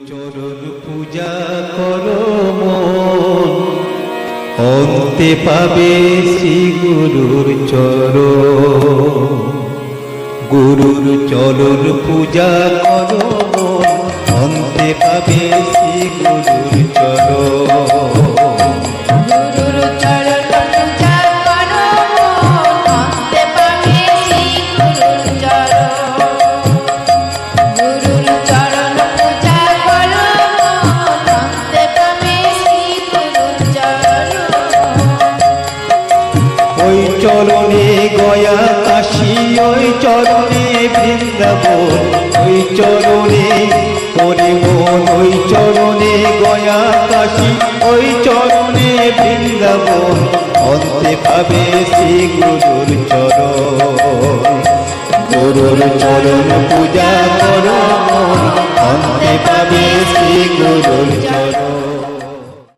চরণ পূজা করো মন, অন্তে পাবে শ্রী গুরুর চরণ। গুরুর চরণ পূজা করো মন, অন্তে পাবে শ্রী গুরুর চরণ। ওই চরণে গয়া কাশী, ওই চরণে বৃন্দাবন, ওই চরণে পরে মন, ওই চরণে গয়া কাশী, ওই চরণে বৃন্দাবন, অন্তে পাবে শ্রী গুরুর চরণ। গুরুর চরণ পূজা করো মন, অন্তে পাবে শ্রী গুরুর